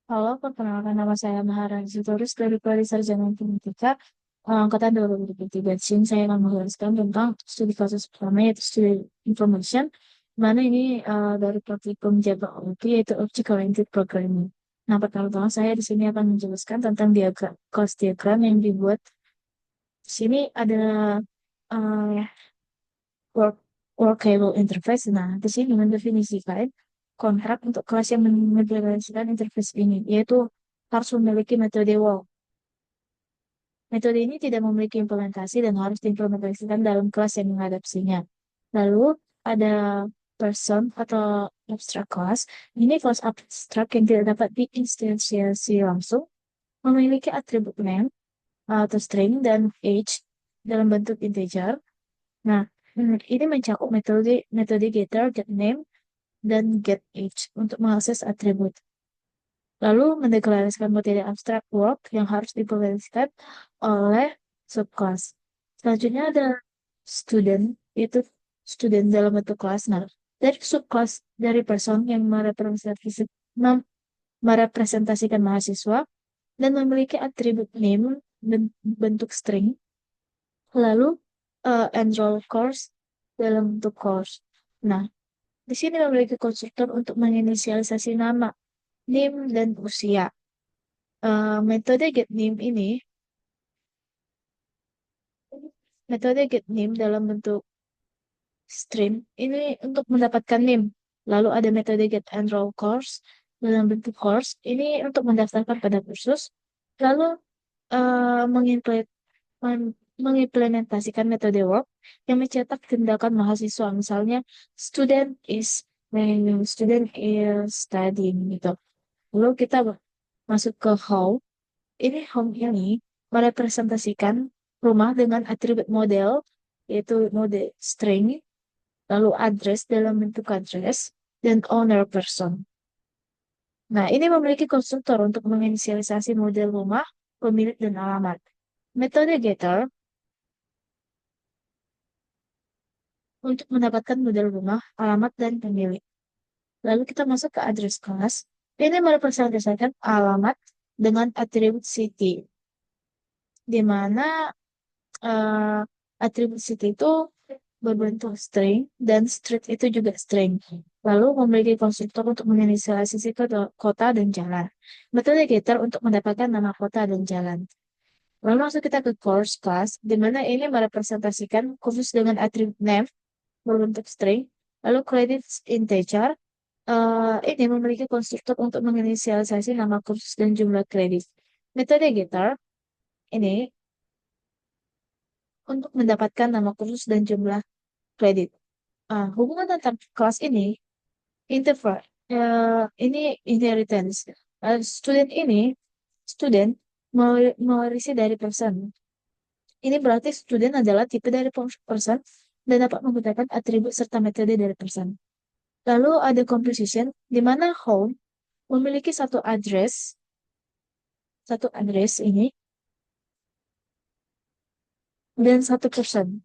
Halo, perkenalkan nama saya Maharani Terus dari Prodi Sarjana Informatika Angkatan 2023. Di sini saya akan menjelaskan tentang studi kasus pertama yaitu studi information, mana ini dari praktikum Java OOP yaitu Object Oriented Programming. Nah, pertama-tama saya di sini akan menjelaskan tentang diagram, kelas diagram yang dibuat. Di sini ada uh, work, workable interface. Nah, di sini mendefinisikan kontrak untuk kelas yang mengimplementasikan interface ini, yaitu harus memiliki metode WOW. Metode ini tidak memiliki implementasi dan harus diimplementasikan dalam kelas yang mengadaptasinya. Lalu ada person atau abstract class. Ini kelas abstrak yang tidak dapat diinstansiasi langsung, memiliki atribut name atau string dan age dalam bentuk integer. Nah, ini mencakup metode metode getter, get name, dan get age untuk mengakses atribut. Lalu mendeklarasikan metode abstract work yang harus diimplementasikan oleh subclass. Selanjutnya ada student, itu student dalam bentuk kelas. Nah, dari subclass dari person yang merepresentasikan mahasiswa dan memiliki atribut name bentuk string. Lalu enroll course dalam bentuk course. Nah, di sini memiliki konstruktor untuk menginisialisasi nama, NIM, dan usia. Metode getName ini, metode getName dalam bentuk string ini untuk mendapatkan NIM. Lalu ada metode getEnroll course dalam bentuk course ini untuk mendaftarkan pada kursus. Lalu mengimplementasikan metode work yang mencetak tindakan mahasiswa. Misalnya, student is studying gitu. Lalu kita masuk ke home. Ini home ini merepresentasikan rumah dengan atribut model, yaitu mode string, lalu address dalam bentuk address, dan owner person. Nah, ini memiliki konstruktor untuk menginisialisasi model rumah, pemilik, dan alamat. Metode getter untuk mendapatkan model rumah, alamat, dan pemilik. Lalu kita masuk ke address class. Ini merepresentasikan alamat dengan atribut city, di mana eh, atribut city itu berbentuk string dan street itu juga string. Lalu memiliki konstruktor untuk menginisialisasi kota dan jalan. Metode getter untuk mendapatkan nama kota dan jalan. Lalu langsung kita ke course class, di mana ini merepresentasikan khusus dengan atribut name berbentuk string. Lalu credits integer. Ini memiliki konstruktor untuk menginisialisasi nama kursus dan jumlah kredit. Metode getter ini untuk mendapatkan nama kursus dan jumlah kredit. Hubungan antar kelas ini interfer. Ini inheritance. Student mewarisi dari person. Ini berarti student adalah tipe dari person dan dapat menggunakan atribut serta metode dari person. Lalu ada composition, di mana home memiliki satu address ini, dan satu person.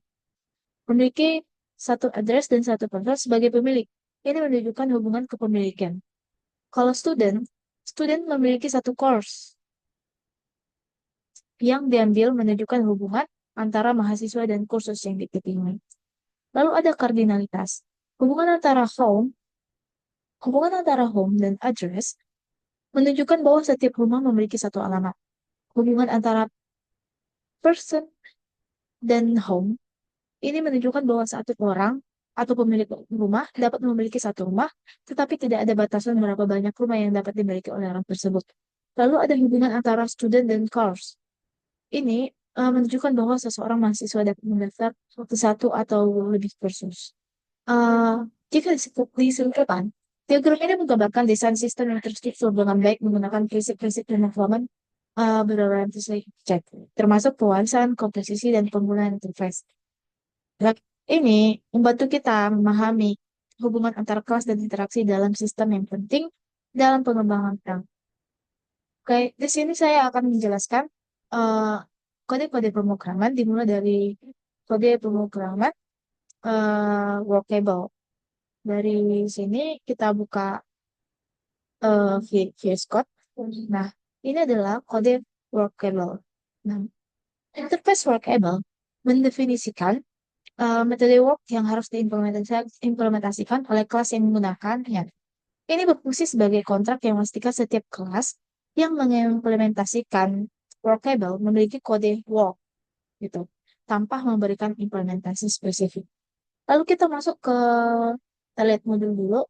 Memiliki satu address dan satu person sebagai pemilik. Ini menunjukkan hubungan kepemilikan. Kalau student memiliki satu course yang diambil menunjukkan hubungan antara mahasiswa dan kursus yang diikuti. Lalu ada kardinalitas. Hubungan antara home, hubungan antara home dan address menunjukkan bahwa setiap rumah memiliki satu alamat. Hubungan antara person dan home ini menunjukkan bahwa satu orang atau pemilik rumah dapat memiliki satu rumah, tetapi tidak ada batasan berapa banyak rumah yang dapat dimiliki oleh orang tersebut. Lalu ada hubungan antara student dan course. Ini menunjukkan bahwa seseorang mahasiswa dapat mendaftar ke satu atau lebih kursus. Eh, Jika disimpulkan, diagram ini menggambarkan desain sistem yang terstruktur dengan baik menggunakan prinsip-prinsip pemrograman berorientasi objek, termasuk pewawasan, komposisi, dan penggunaan interface. Nah, ini membantu kita memahami hubungan antara kelas dan interaksi dalam sistem yang penting dalam pengembangan bank. Oke, di sini saya akan menjelaskan eh, kode-kode pemrograman dimulai dari kode pemrograman workable. Dari sini kita buka VS Code. Nah, ini adalah kode workable. Nah, interface workable mendefinisikan metode work yang harus diimplementasikan oleh kelas yang menggunakannya. Ini berfungsi sebagai kontrak yang memastikan setiap kelas yang mengimplementasikan workable memiliki kode work gitu, tanpa memberikan implementasi spesifik. Lalu kita masuk ke, kita lihat modul dulu,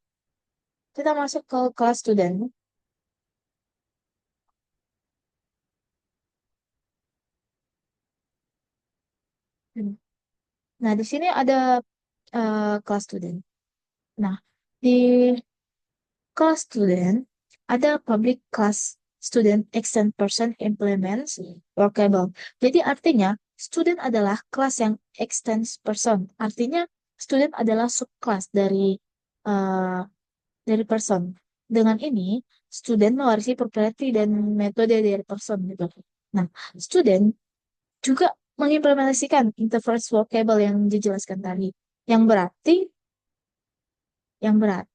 kita masuk ke kelas student. Nah, di sini ada kelas student. Nah, di kelas student ada public class student extend person implements workable. Jadi artinya student adalah kelas yang extends person. Artinya student adalah subclass uh, dari person. Dengan ini student mewarisi property dan metode dari person gitu. Nah, student juga mengimplementasikan interface workable yang dijelaskan tadi. Yang berarti yang berarti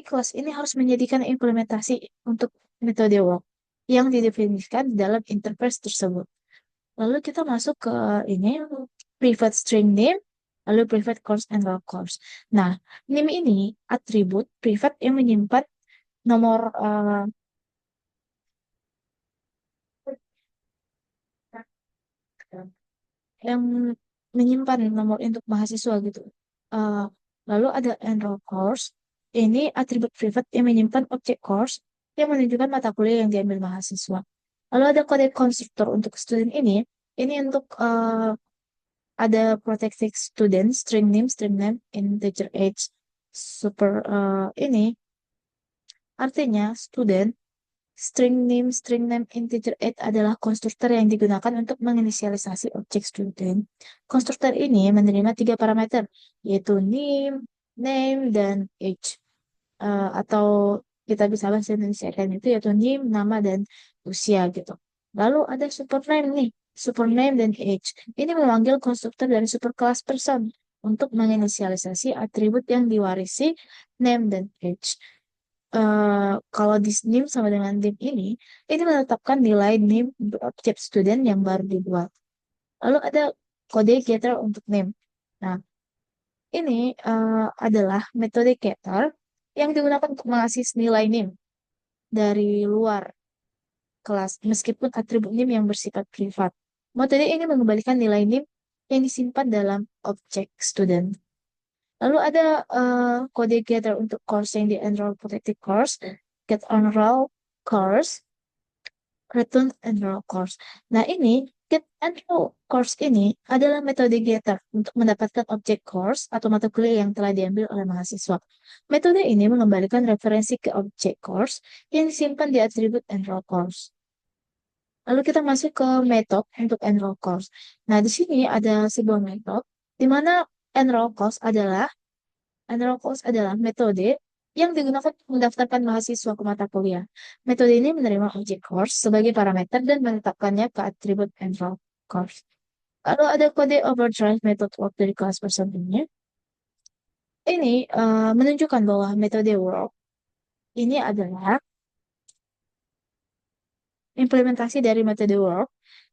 kelas ini harus menjadikan implementasi untuk metode work yang didefinisikan di dalam interface tersebut. Lalu kita masuk ke ini, private string name, lalu private course and roll course. Nah, name ini atribut private yang menyimpan nomor yang menyimpan nomor untuk mahasiswa gitu. Uh, Lalu ada enroll course. Ini atribut private yang menyimpan objek course yang menunjukkan mata kuliah yang diambil mahasiswa. Lalu ada kode konstruktor untuk student ini. Ini untuk ada protected student, string name, integer age, super ini artinya student. String name, integer age adalah konstruktor yang digunakan untuk menginisialisasi objek student. Konstruktor ini menerima tiga parameter, yaitu name, dan age. Atau kita bisa bahasa Indonesia kan itu yaitu name, nama, dan usia gitu. Lalu ada supername nih, supername dan age. Ini memanggil konstruktor dari superclass person untuk menginisialisasi atribut yang diwarisi name dan age. Kalau di NIM sama dengan DIM ini menetapkan nilai NIM untuk objek student yang baru dibuat. Lalu ada kode getter untuk name. Nah, ini adalah metode getter yang digunakan untuk mengakses nilai NIM dari luar kelas, meskipun atribut NIM yang bersifat privat. Metode ini mengembalikan nilai NIM yang disimpan dalam objek student. Lalu ada kode getter untuk course yang di enroll protected course, get enroll course, return enroll course. Nah, ini get enroll course ini adalah metode getter untuk mendapatkan objek course atau mata kuliah yang telah diambil oleh mahasiswa. Metode ini mengembalikan referensi ke objek course yang disimpan di atribut enroll course. Lalu kita masuk ke metode untuk enroll course. Nah, di sini ada sebuah metode di mana enroll course adalah metode yang digunakan untuk mendaftarkan mahasiswa ke mata kuliah. Metode ini menerima objek course sebagai parameter dan menetapkannya ke atribut enroll course. Lalu ada kode overdrive method work dari kelas person ini. Ini menunjukkan bahwa metode work ini adalah implementasi dari metode work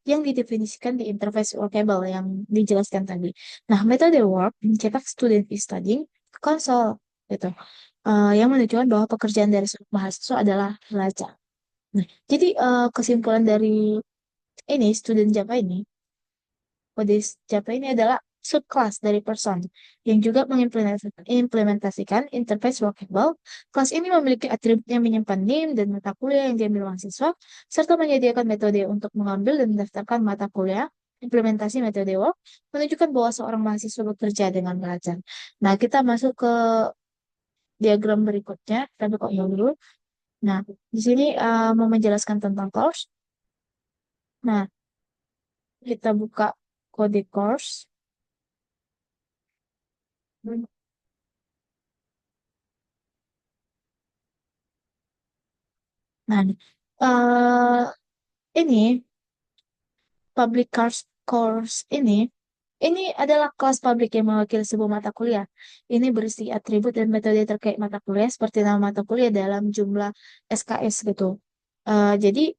yang didefinisikan di interface workable yang dijelaskan tadi. Nah, metode work mencetak student is studying ke konsol gitu. Yang menunjukkan bahwa pekerjaan dari seluruh mahasiswa adalah belajar. Nah, jadi kesimpulan dari ini student Java ini, kode Java ini adalah subclass dari person yang juga mengimplementasikan interface workable. Kelas ini memiliki atribut yang menyimpan name dan mata kuliah yang diambil mahasiswa, serta menyediakan metode untuk mengambil dan mendaftarkan mata kuliah. Implementasi metode work menunjukkan bahwa seorang mahasiswa bekerja dengan belajar. Nah, kita masuk ke diagram berikutnya. Kita buka dulu. Nah, di sini mau menjelaskan tentang course. Nah, kita buka kode course. Nah, ini public course ini Ini adalah kelas publik yang mewakili sebuah mata kuliah. Ini berisi atribut dan metode terkait mata kuliah seperti nama mata kuliah dalam jumlah SKS gitu. Jadi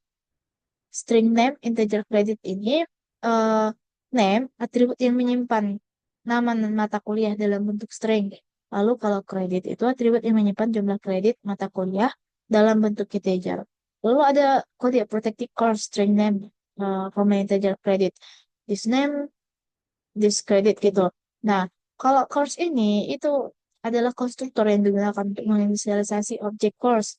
string name integer credit ini eh, name atribut yang menyimpan nama dan mata kuliah dalam bentuk string. Lalu kalau kredit itu atribut yang menyimpan jumlah kredit mata kuliah dalam bentuk integer. Lalu ada kode protected course string name comma integer credit. This name discredit gitu. Nah, kalau course ini itu adalah konstruktor yang digunakan untuk menginisialisasi objek course.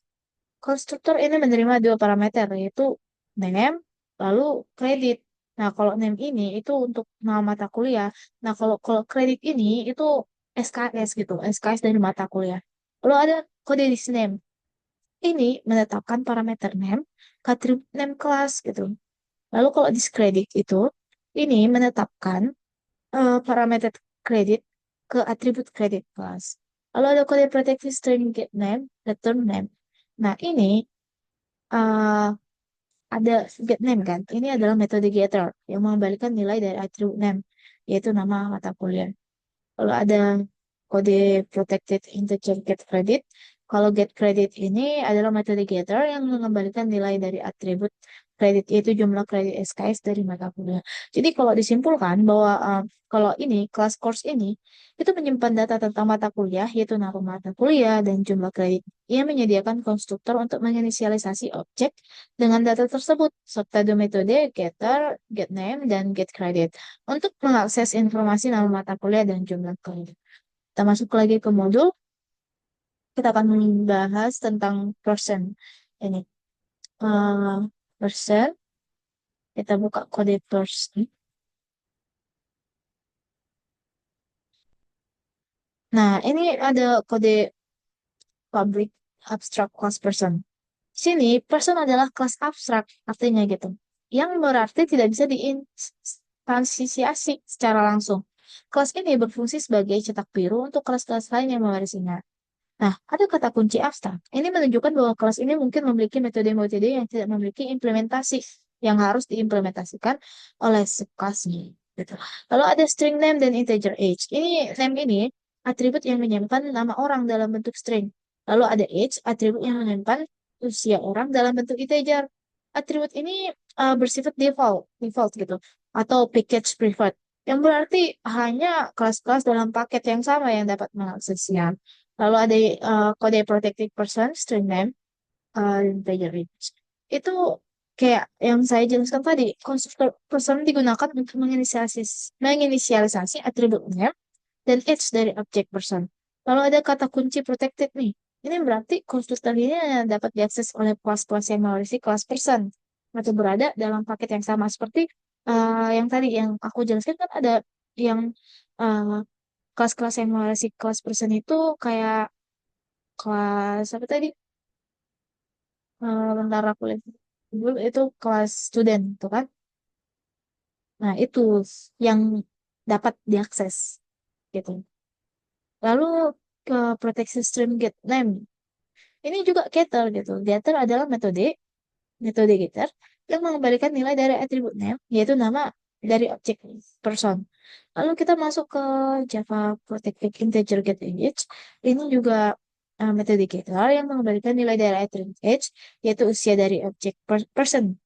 Konstruktor ini menerima dua parameter, yaitu name, lalu kredit. Nah, kalau name ini itu untuk nama mata kuliah. Nah, kalau kalau kredit ini itu SKS gitu, SKS dari mata kuliah. Lalu ada kode name. Ini menetapkan parameter name ke atribut name kelas gitu. Lalu kalau diskredit itu, ini menetapkan parameter kredit ke atribut kredit kelas. Lalu ada kode proteksi string get name, return name. Nah, ini eh, ada get name kan. Ini adalah metode getter yang mengembalikan nilai dari atribut name, yaitu nama mata kuliah. Kalau ada kode protected integer get credit, kalau get credit ini adalah metode getter yang mengembalikan nilai dari atribut kredit, yaitu jumlah kredit SKS dari mata kuliah. Jadi kalau disimpulkan bahwa kalau ini kelas course ini itu menyimpan data tentang mata kuliah, yaitu nama mata kuliah dan jumlah kredit. Ia menyediakan konstruktor untuk menginisialisasi objek dengan data tersebut, serta dua metode getter, getName, dan getCredit untuk mengakses informasi nama mata kuliah dan jumlah kredit. Kita masuk lagi ke modul, kita akan membahas tentang person. Ini eh person, kita buka kode person. Nah, ini ada kode public abstract class person. Sini, person adalah kelas abstrak, artinya gitu. Yang berarti tidak bisa diinstansiasi secara langsung. Kelas ini berfungsi sebagai cetak biru untuk kelas-kelas lain yang mewarisinya. Nah, ada kata kunci abstrak. Ini menunjukkan bahwa kelas ini mungkin memiliki metode-metode yang tidak memiliki implementasi yang harus diimplementasikan oleh subkelasnya. Gitu. Lalu ada string name dan integer age. Ini name ini atribut yang menyimpan nama orang dalam bentuk string. Lalu ada age, atribut yang menyimpan usia orang dalam bentuk integer. Atribut ini bersifat default gitu, atau package preferred, yang berarti hanya kelas-kelas dalam paket yang sama yang dapat mengaksesnya. Lalu ada kode protected person, string name, integer age. Itu kayak yang saya jelaskan tadi, konstruktor person digunakan untuk menginisialisasi atribut name dan age dari objek person. Lalu ada kata kunci protected nih. Ini berarti konstruktor ini dapat diakses oleh kelas-kelas yang mewarisi kelas person atau berada dalam paket yang sama seperti yang tadi yang aku jelaskan kan ada yang eh, kelas-kelas yang mewarisi kelas person itu kayak kelas apa tadi? Bentar aku lihat dulu itu kelas student tuh kan. Nah, itu yang dapat diakses gitu. Lalu ke proteksi stream get name. Ini juga getter gitu. Getter adalah metode getter yang mengembalikan nilai dari atribut name, yaitu nama dari objek person. Lalu kita masuk ke Java Protected Integer Get Age. Ini juga metode getter yang mengembalikan nilai dari atribut age, yaitu usia dari objek person.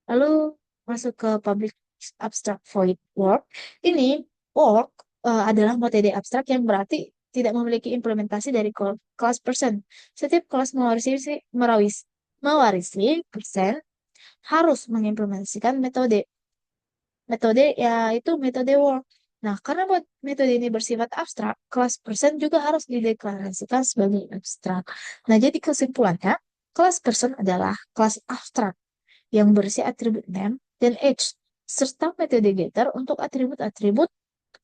Lalu masuk ke Public Abstract Void Work. Ini work adalah metode abstrak yang berarti tidak memiliki implementasi dari kelas person. Setiap kelas mewarisi person harus mengimplementasikan metode yaitu metode work. Nah, karena metode ini bersifat abstrak, kelas person juga harus dideklarasikan sebagai abstrak. Nah, jadi kesimpulannya, kelas person adalah kelas abstrak yang berisi atribut name dan age, serta metode getter untuk atribut-atribut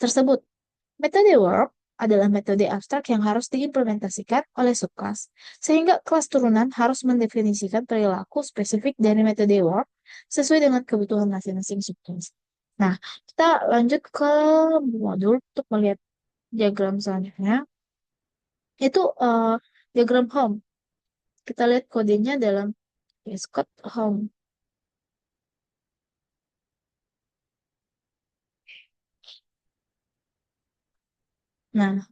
tersebut. Metode work adalah metode abstrak yang harus diimplementasikan oleh subclass, sehingga kelas turunan harus mendefinisikan perilaku spesifik dari metode work sesuai dengan kebutuhan masing-masing subclass. Nah, kita lanjut ke modul untuk melihat diagram selanjutnya. Itu diagram home. Kita lihat kodenya dalam VS Code home. Nah,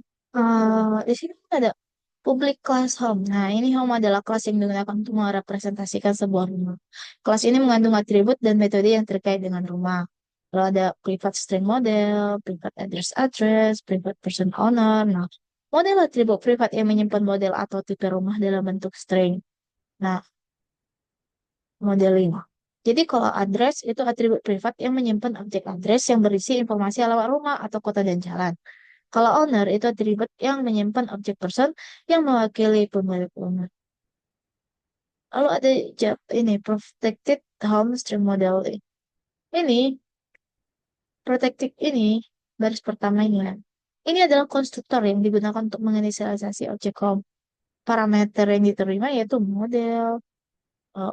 di sini ada public class home. Nah, ini home adalah kelas yang digunakan untuk merepresentasikan sebuah rumah. Kelas ini mengandung atribut dan metode yang terkait dengan rumah. Lalu ada private string model, private address, private person owner. Nah, model atribut privat yang menyimpan model atau tipe rumah dalam bentuk string. Nah, modeling. Jadi kalau address itu atribut privat yang menyimpan objek address yang berisi informasi alamat rumah atau kota dan jalan. Kalau owner itu atribut yang menyimpan objek person yang mewakili pemilik rumah. Lalu ada ini protected home stream model. Ini protected ini baris pertama ini ya. Ini adalah konstruktor yang digunakan untuk menginisialisasi objek home. Parameter yang diterima yaitu model,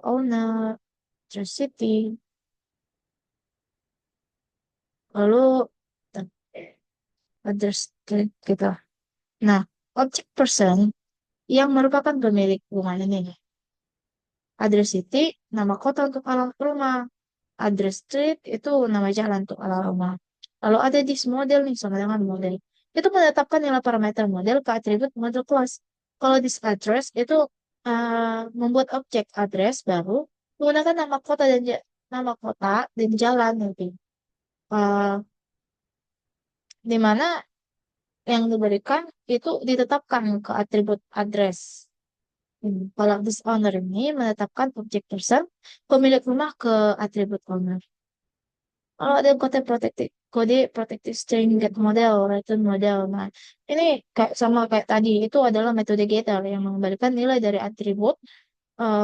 owner, terus city, lalu address gitu. Nah, objek person yang merupakan pemilik rumah ini. Address city, nama kota untuk alamat rumah. Address street itu nama jalan untuk alamat rumah. Lalu ada this model nih sama dengan model. Itu menetapkan nilai parameter model ke atribut model class. Kalau this address itu membuat objek address baru menggunakan nama kota dan nama kota dan jalan nanti. Uh, di mana yang diberikan itu ditetapkan ke atribut address. Kalau this owner ini menetapkan objek person pemilik rumah ke atribut owner. Kalau ada kode protective string get model, return model. Nah, ini kayak sama kayak tadi, itu adalah metode getter yang mengembalikan nilai dari atribut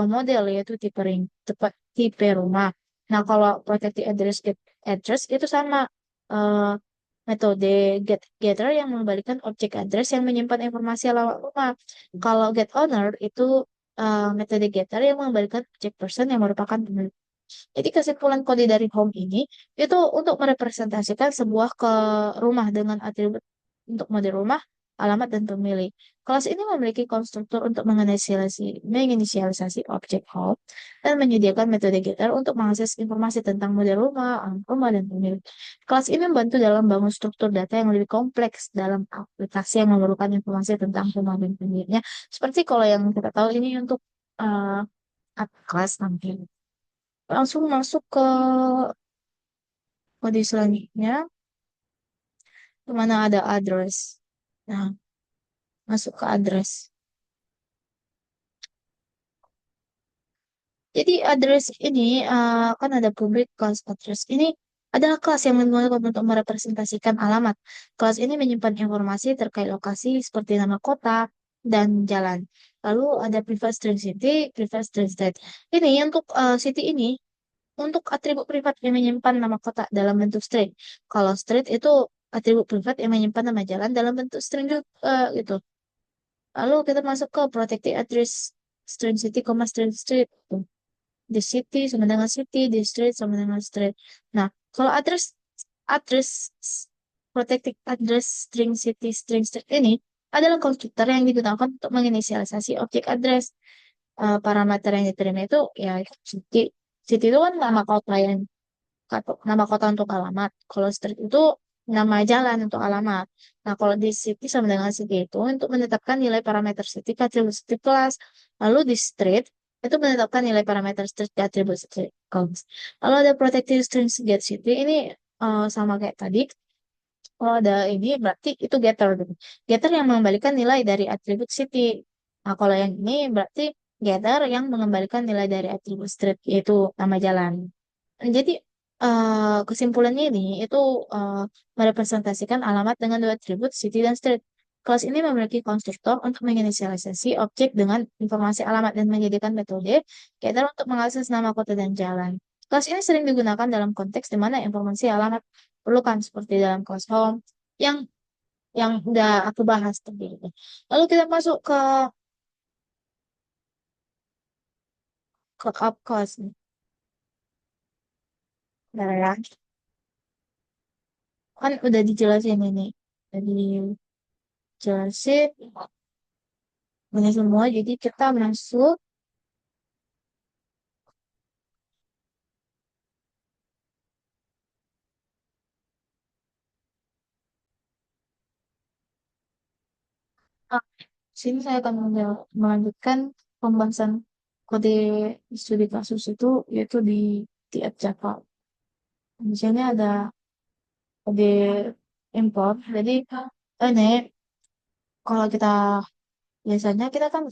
model yaitu tipe ring, tepat tipe rumah. Nah, kalau protective address get address itu sama eh, metode get getter yang mengembalikan objek address yang menyimpan informasi alamat rumah. Kalau get owner itu metode getter yang mengembalikan objek person yang merupakan pemilik. Jadi kesimpulan kode dari home ini itu untuk merepresentasikan sebuah ke rumah dengan atribut untuk mode rumah, alamat, dan pemilik. Kelas ini memiliki konstruktur untuk menginisialisasi objek home dan menyediakan metode getter untuk mengakses informasi tentang mode rumah, alamat rumah, dan pemilik. Kelas ini membantu dalam bangun struktur data yang lebih kompleks dalam aplikasi yang memerlukan informasi tentang rumah dan pemiliknya. Seperti kalau yang kita tahu ini untuk uh, kelas nanti. Langsung masuk ke kode selanjutnya, di mana ada address. Nah, masuk ke address. Jadi address ini kan ada public class address. Ini adalah kelas yang digunakan untuk merepresentasikan alamat. Kelas ini menyimpan informasi terkait lokasi seperti nama kota dan jalan. Lalu ada private string city, private string state. Ini untuk city ini untuk atribut privat yang menyimpan nama kota dalam bentuk string. Kalau street itu atribut privat yang menyimpan nama jalan dalam bentuk string juga gitu. Lalu kita masuk ke protected address string city, string street. The city sama dengan city, the street sama dengan street. Nah, kalau address protected address string city string street ini adalah konstruktor yang digunakan untuk menginisialisasi objek address. Parameter yang diterima itu ya city. City itu kan nama kota yang nama kota untuk alamat. Kalau street itu nama jalan untuk alamat. Nah, kalau di city sama dengan city itu untuk menetapkan nilai parameter city ke atribut city class. Lalu di street itu menetapkan nilai parameter street ke atribut street class. Lalu ada protected strings get city ini sama kayak tadi. Kalau ada ini berarti itu getter gitu. Getter yang mengembalikan nilai dari atribut city. Nah, kalau yang ini berarti getter yang mengembalikan nilai dari atribut street yaitu nama jalan. Jadi kesimpulannya ini itu eh, merepresentasikan alamat dengan dua atribut city dan street. Kelas ini memiliki konstruktor untuk menginisialisasi objek dengan informasi alamat dan menyediakan metode getter untuk mengakses nama kota dan jalan. Kelas ini sering digunakan dalam konteks di mana informasi alamat perlukan seperti dalam kelas home yang udah aku bahas tadi. Lalu kita masuk ke up cost nih. Bentar ya. Kan udah dijelasin ini. Jadi jelasin ini semua. Jadi kita masuk sini saya akan melanjutkan pembahasan kode studi kasus itu yaitu di app Java. Di sini ada kode import. Jadi ini kalau kita biasanya kita kan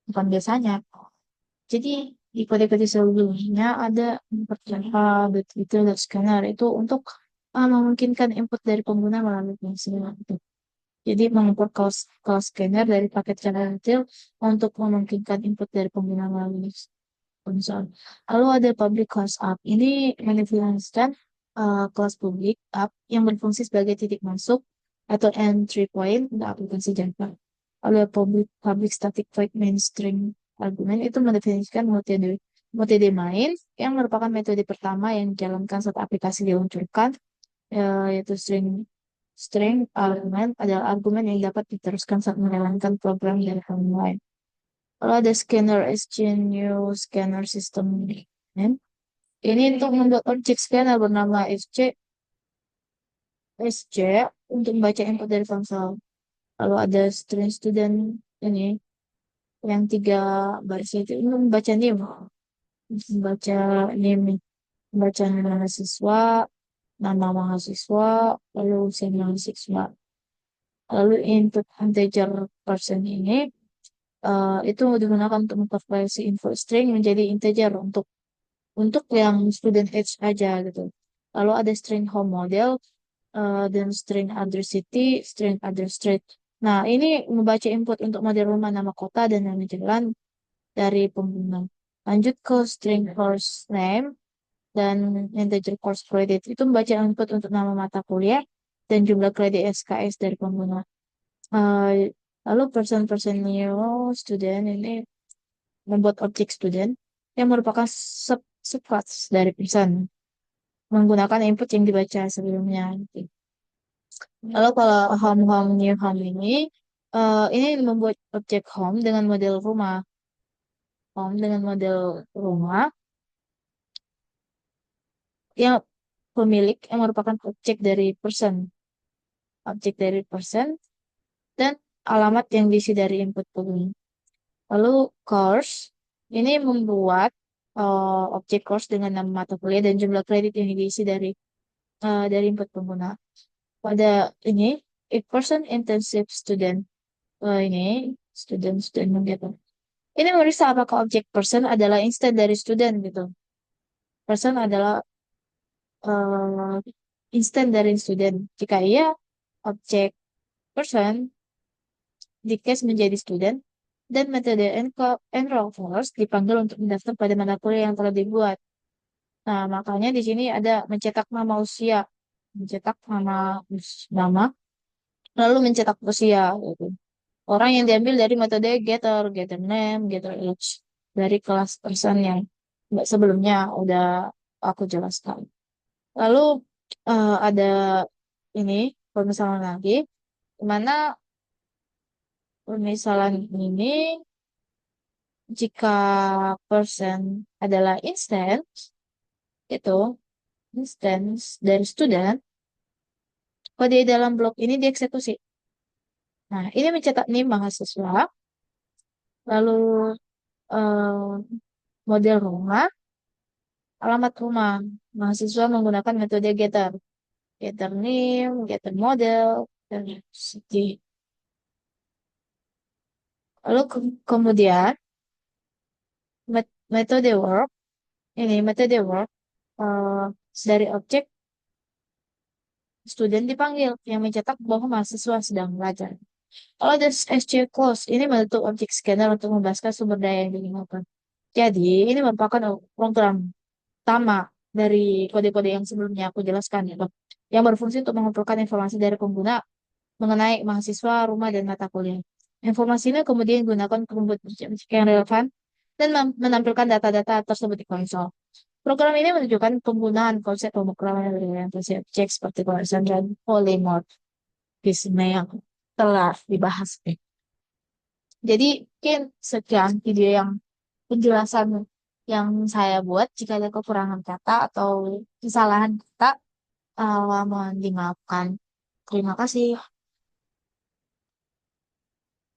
bukan biasanya. Jadi di kode-kode sebelumnya ada import Java, detail, dan scanner itu untuk memungkinkan input dari pengguna melalui pensil. Jadi mengimport kelas scanner dari paket Java detail untuk memungkinkan input dari pengguna melalui konsol. Lalu ada public class app. Ini mendefinisikan kelas publik app yang berfungsi sebagai titik masuk atau entry point untuk aplikasi Java. Lalu public static void main string argument itu mendefinisikan metode main yang merupakan metode pertama yang dijalankan saat aplikasi diluncurkan, yaitu string argument adalah argumen yang dapat diteruskan saat menjalankan program dari halaman lain. Kalau ada scanner SGNU scanner system name, ini untuk membuat objek scanner bernama SC untuk membaca input dari konsol. Lalu ada string student ini yang 3 baris itu untuk membaca name, membaca name, membaca nama mahasiswa, nama mahasiswa, lalu usia mahasiswa. Lalu input integer person ini itu digunakan untuk mengkonversi info string menjadi integer untuk yang student age aja gitu. Lalu ada string home model dan string address city, string address street. Nah, ini membaca input untuk model rumah, nama kota, dan nama jalan dari pengguna. Lanjut ke string course name dan integer course credit. Itu membaca input untuk nama mata kuliah dan jumlah kredit SKS dari pengguna. Eh, Lalu person new student ini membuat objek student yang merupakan subclass dari person menggunakan input yang dibaca sebelumnya. Lalu kalau home new home ini membuat objek home dengan model rumah yang pemilik yang merupakan objek dari person dan alamat yang diisi dari input pengguna. Lalu course ini membuat objek course dengan nama mata kuliah dan jumlah kredit yang diisi dari input pengguna. Pada ini, if person intensive student, ini student gitu. Ini meriksa apakah objek person adalah instan dari student gitu. Person adalah uh, instan dari student. Jika iya, objek person di case menjadi student dan metode enroll first dipanggil untuk mendaftar pada mata kuliah yang telah dibuat. Nah, makanya di sini ada mencetak nama usia, mencetak nama, lalu mencetak usia gitu. Orang yang diambil dari metode getter name, getter age dari kelas person yang sebelumnya udah aku jelaskan. Lalu ada ini permisalan lagi, di mana permisalan ini jika person adalah itu instance dari student, kode dalam blok ini dieksekusi. Nah, ini mencetak nih mahasiswa, lalu eh, model rumah, alamat rumah. Mahasiswa menggunakan metode getter name, getter model, dan city. Lalu kemudian metode work, eh, dari objek student dipanggil yang mencetak bahwa mahasiswa sedang belajar. Kalau ada SC close, ini bentuk objek scanner untuk membahaskan sumber daya yang digunakan. Jadi, ini merupakan program utama dari kode-kode yang sebelumnya aku jelaskan ya, Bang, yang berfungsi untuk mengumpulkan informasi dari pengguna mengenai mahasiswa, rumah, dan mata kuliah. Informasi ini kemudian digunakan untuk membuat objek yang relevan dan menampilkan data-data tersebut di konsol. Program ini menunjukkan penggunaan konsep pemrograman orientasi objek seperti konsep dan polymorphisme yang telah dibahas. Jadi mungkin sekian video yang penjelasan yang saya buat. Jika ada kekurangan kata atau kesalahan kata, mohon dimaafkan. Terima kasih.